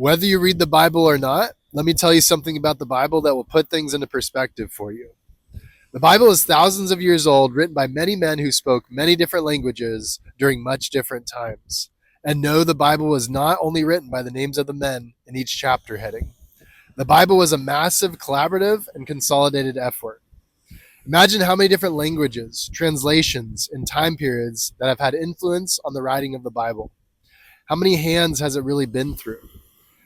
Whether you read the Bible or not, let me tell you something about the Bible that will put things into perspective for you. The Bible is thousands of years old, written by many men who spoke many different languages during much different times. And no, the Bible was not only written by the names of the men in each chapter heading. The Bible was a massive, collaborative, and consolidated effort. Imagine how many different languages, translations, and time periods that have had influence on the writing of the Bible. How many hands has it really been through?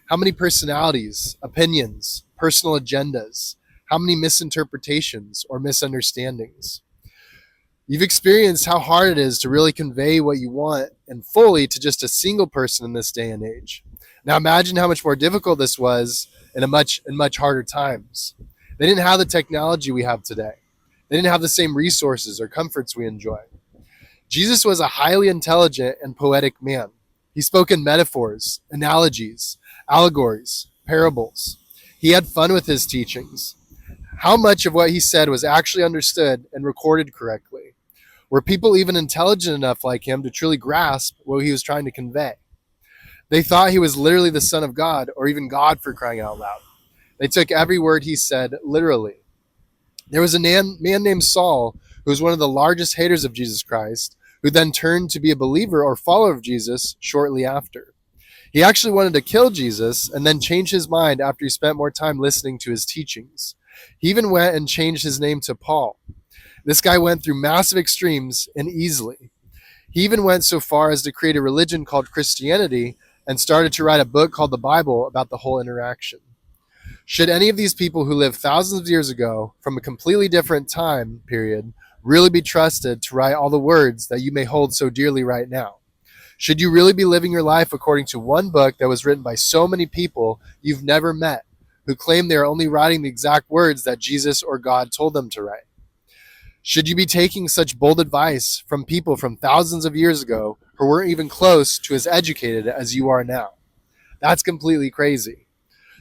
How many personalities, opinions, personal agendas? How many misinterpretations or misunderstandings? You've experienced how hard it is to really convey what you want and fully to just a single person in this day and age. Now imagine how much more difficult this was in much harder times. They didn't have the technology we have today. They didn't have the same resources or comforts we enjoy. Jesus was a highly intelligent and poetic man. He spoke in metaphors, analogies, allegories, parables. He had fun with his teachings. How much of what he said was actually understood and recorded correctly? Were people even intelligent enough like him to truly grasp what he was trying to convey? They thought he was literally the Son of God, or even God, for crying out loud. They took every word he said literally. There was a man named Saul who was one of the largest haters of Jesus Christ, who then turned to be a believer or follower of Jesus shortly after. He actually wanted to kill Jesus and then changed his mind after he spent more time listening to his teachings. He even went and changed his name to Paul. This guy went through massive extremes and easily. He even went so far as to create a religion called Christianity and started to write a book called the Bible about the whole interaction. Should any of these people who lived thousands of years ago from a completely different time period really be trusted to write all the words that you may hold so dearly right now? Should you really be living your life according to one book that was written by so many people you've never met, who claim they are only writing the exact words that Jesus or God told them to write? Should you be taking such bold advice from people from thousands of years ago who weren't even close to as educated as you are now? That's completely crazy.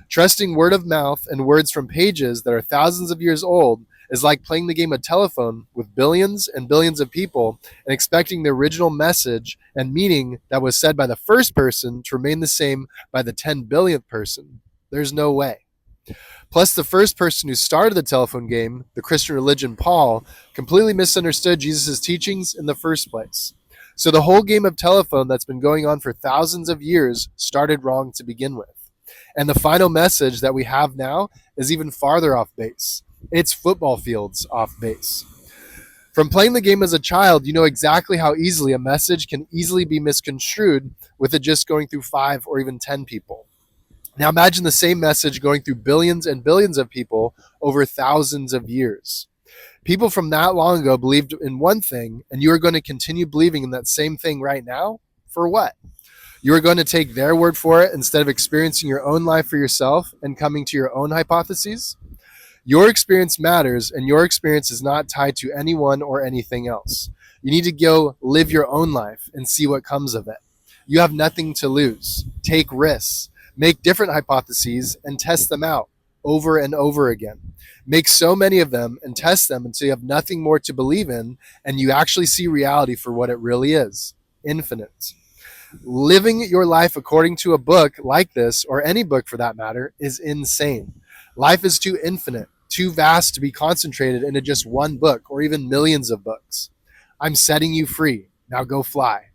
Trusting word of mouth and words from pages that are thousands of years old is like playing the game of telephone with billions and billions of people and expecting the original message and meaning that was said by the first person to remain the same by the 10 billionth person. There's no way. Plus, the first person who started the telephone game, the Christian religion, Paul, completely misunderstood Jesus' teachings in the first place. So the whole game of telephone that's been going on for thousands of years started wrong to begin with. And the final message that we have now is even farther off base. It's football fields off base. From playing the game as a child, you know exactly how easily a message can easily be misconstrued with it just going through 5 or even 10 people. Now imagine the same message going through billions and billions of people over thousands of years. People from that long ago believed in one thing, and you are going to continue believing in that same thing right now? For what? You are going to take their word for it instead of experiencing your own life for yourself and coming to your own hypotheses? Your experience matters, and your experience is not tied to anyone or anything else. You need to go live your own life and see what comes of it. You have nothing to lose. Take risks. Make different hypotheses and test them out over and over again. Make so many of them and test them until you have nothing more to believe in and you actually see reality for what it really is: infinite. Living your life according to a book like this, or any book for that matter, is insane. Life is too infinite, too vast to be concentrated into just one book or even millions of books. I'm setting you free. Now go fly.